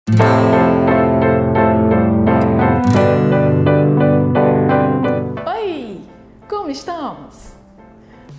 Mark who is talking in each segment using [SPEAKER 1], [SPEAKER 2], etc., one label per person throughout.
[SPEAKER 1] Oi, como estamos?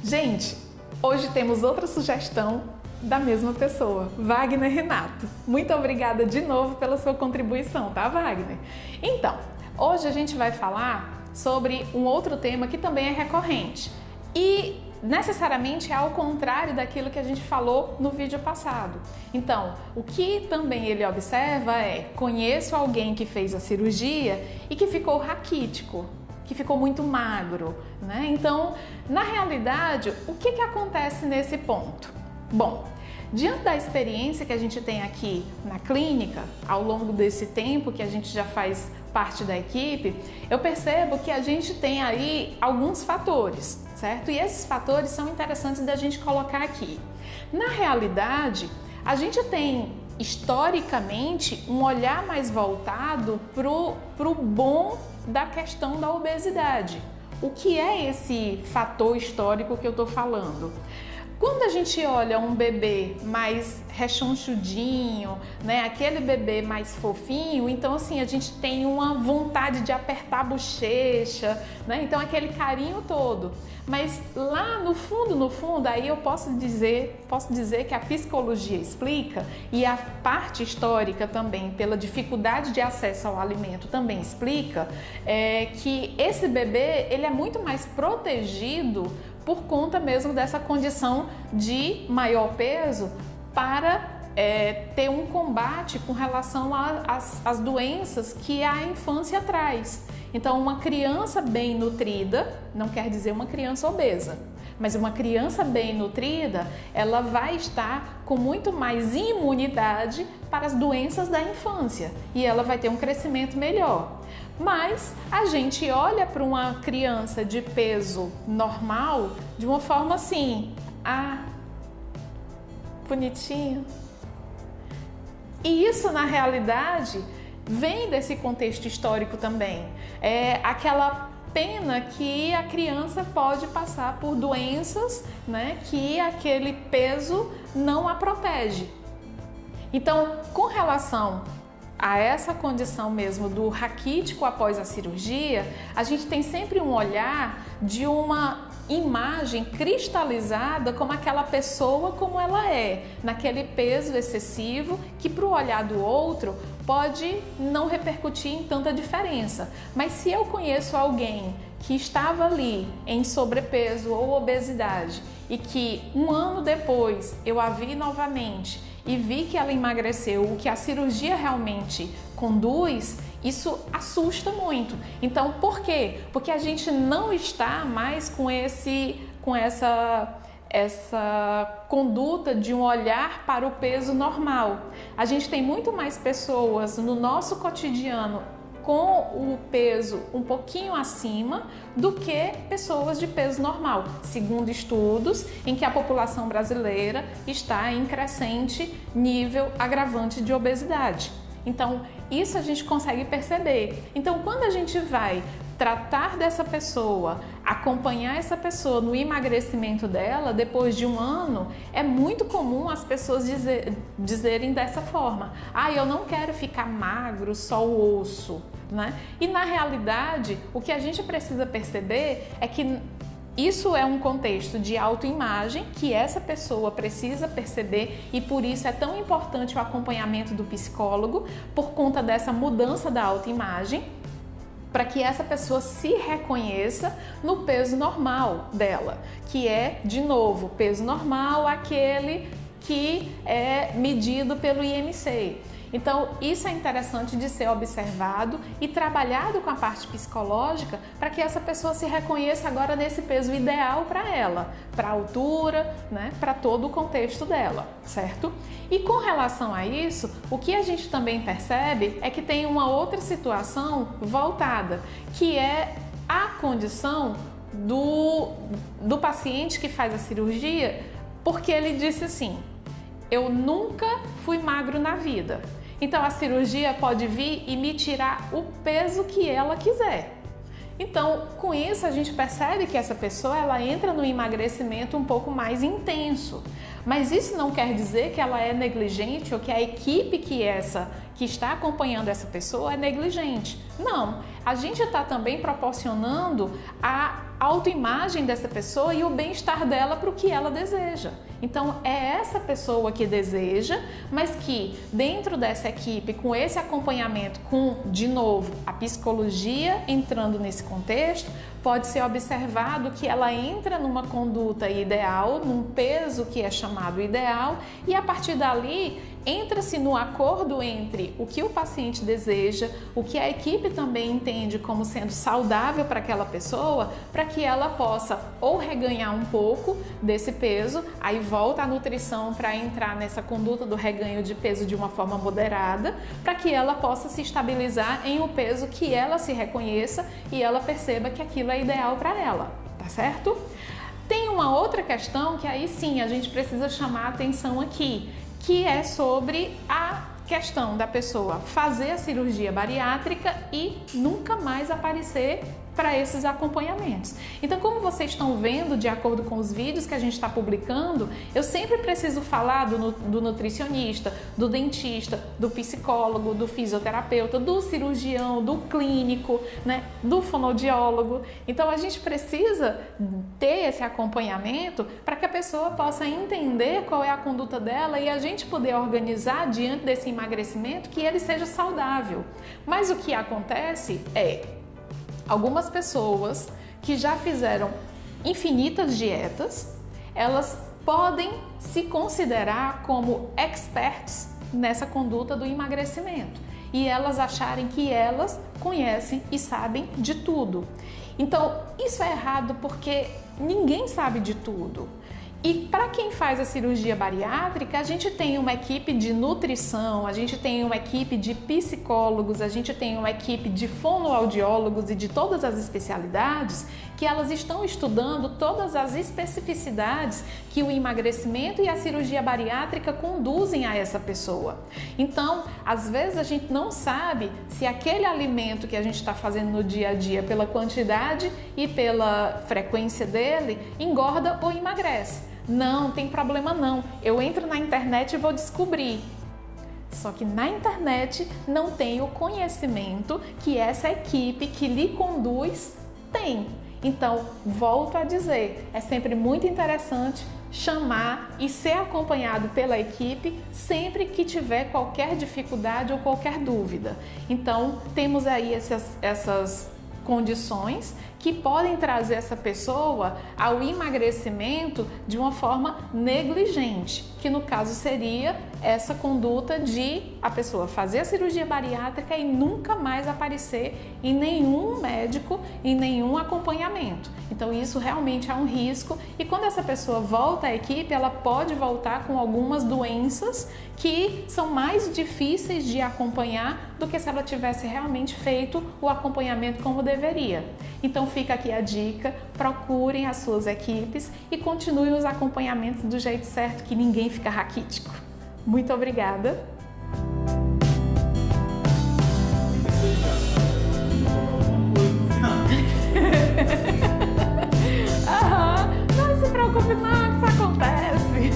[SPEAKER 1] Gente, hoje temos outra sugestão da mesma pessoa, Wagner Renato. Muito obrigada de novo pela sua contribuição, tá, Wagner? Então, hoje a gente vai falar sobre um outro tema que também é recorrente e necessariamente é ao contrário daquilo que a gente falou no vídeo passado. Então, o que também ele observa é: conheço alguém que fez a cirurgia e que ficou raquítico, que ficou muito magro, né? Então, na realidade, o que acontece nesse ponto? Bom, diante da experiência que a gente tem aqui na clínica, ao longo desse tempo que a gente já faz parte da equipe, eu percebo que a gente tem aí alguns fatores, certo? E esses fatores são interessantes da gente colocar aqui. Na realidade, a gente tem historicamente um olhar mais voltado pro bom da questão da obesidade. O que é esse fator histórico que eu estou falando? Quando a gente olha um bebê mais rechonchudinho, né, aquele bebê mais fofinho, então assim, a gente tem uma vontade de apertar a bochecha, né, então aquele carinho todo. Mas lá no fundo, aí eu posso dizer que a psicologia explica, e a parte histórica também, pela dificuldade de acesso ao alimento também explica, que esse bebê, ele é muito mais protegido por conta mesmo dessa condição de maior peso para ter um combate com relação às doenças que a infância traz. Então, uma criança bem nutrida não quer dizer uma criança obesa, mas uma criança bem nutrida, ela vai estar com muito mais imunidade para as doenças da infância e ela vai ter um crescimento melhor. Mas a gente olha para uma criança de peso normal de uma forma assim, bonitinho. E isso, na realidade, vem desse contexto histórico também. É aquela pena que a criança pode passar por doenças, né, que aquele peso não a protege. Então, com relação a essa condição mesmo do raquítico após a cirurgia, a gente tem sempre um olhar de uma imagem cristalizada como aquela pessoa como ela é, naquele peso excessivo que para o olhar do outro pode não repercutir em tanta diferença. Mas se eu conheço alguém que estava ali em sobrepeso ou obesidade e que um ano depois eu a vi novamente e vi que ela emagreceu, o que a cirurgia realmente conduz, isso assusta muito. Então, por quê? Porque a gente não está mais com essa conduta de um olhar para o peso normal. A gente tem muito mais pessoas no nosso cotidiano com o peso um pouquinho acima do que pessoas de peso normal, segundo estudos em que a população brasileira está em crescente nível agravante de obesidade. Então, isso a gente consegue perceber. Então, quando a gente vai tratar dessa pessoa, acompanhar essa pessoa no emagrecimento dela, depois de um ano, é muito comum as pessoas dizerem dessa forma: eu não quero ficar magro, só o osso, né? E na realidade, o que a gente precisa perceber é que isso é um contexto de autoimagem que essa pessoa precisa perceber e por isso é tão importante o acompanhamento do psicólogo por conta dessa mudança da autoimagem, para que essa pessoa se reconheça no peso normal dela, que é, de novo, peso normal, aquele que é medido pelo IMC. Então, isso é interessante de ser observado e trabalhado com a parte psicológica para que essa pessoa se reconheça agora nesse peso ideal para ela, para a altura, né, para todo o contexto dela, certo? E com relação a isso, o que a gente também percebe é que tem uma outra situação voltada, que é a condição do paciente que faz a cirurgia, porque ele disse assim: eu nunca fui magro na vida. Então a cirurgia pode vir e me tirar o peso que ela quiser. Então, com isso a gente percebe que essa pessoa ela entra no emagrecimento um pouco mais intenso. Mas isso não quer dizer que ela é negligente ou que a equipe que está acompanhando essa pessoa é negligente. Não, a gente está também proporcionando a autoimagem dessa pessoa e o bem-estar dela para o que ela deseja. Então é essa pessoa que deseja, mas que dentro dessa equipe, com esse acompanhamento, com, de novo, a psicologia entrando nesse contexto, pode ser observado que ela entra numa conduta ideal, num peso que é chamado ideal, e a partir dali entra-se no acordo entre o que o paciente deseja, o que a equipe também entende como sendo saudável para aquela pessoa, para que ela possa ou reganhar um pouco desse peso, aí volta a nutrição para entrar nessa conduta do reganho de peso de uma forma moderada, para que ela possa se estabilizar em um peso que ela se reconheça e ela perceba que aquilo é ideal para ela, tá certo? Tem uma outra questão que aí sim a gente precisa chamar a atenção aqui, que é sobre a questão da pessoa fazer a cirurgia bariátrica e nunca mais aparecer para esses acompanhamentos. Então, como vocês estão vendo, de acordo com os vídeos que a gente está publicando, eu sempre preciso falar do nutricionista, do dentista, do psicólogo, do fisioterapeuta, do cirurgião, do clínico, né, do fonoaudiólogo. Então, a gente precisa ter esse acompanhamento para que a pessoa possa entender qual é a conduta dela e a gente poder organizar diante desse emagrecimento que ele seja saudável. Mas o que acontece é algumas pessoas que já fizeram infinitas dietas, elas podem se considerar como experts nessa conduta do emagrecimento e elas acharem que elas conhecem e sabem de tudo. Então, isso é errado porque ninguém sabe de tudo. E para quem faz a cirurgia bariátrica, a gente tem uma equipe de nutrição, a gente tem uma equipe de psicólogos, a gente tem uma equipe de fonoaudiólogos e de todas as especialidades que elas estão estudando todas as especificidades que o emagrecimento e a cirurgia bariátrica conduzem a essa pessoa. Então, às vezes a gente não sabe se aquele alimento que a gente está fazendo no dia a dia, pela quantidade e pela frequência dele, engorda ou emagrece. Não, tem problema não. Eu entro na internet e vou descobrir. Só que na internet não tem o conhecimento que essa equipe que lhe conduz tem. Então, volto a dizer, é sempre muito interessante chamar e ser acompanhado pela equipe sempre que tiver qualquer dificuldade ou qualquer dúvida. Então, temos aí essas condições que podem trazer essa pessoa ao emagrecimento de uma forma negligente, que no caso seria essa conduta de a pessoa fazer a cirurgia bariátrica e nunca mais aparecer em nenhum médico, em nenhum acompanhamento. Então isso realmente é um risco e quando essa pessoa volta à equipe, ela pode voltar com algumas doenças que são mais difíceis de acompanhar do que se ela tivesse realmente feito o acompanhamento como deveria. Então fica aqui a dica, procurem as suas equipes e continuem os acompanhamentos do jeito certo, que ninguém fica raquítico. Muito obrigada! Não se preocupe não, isso acontece!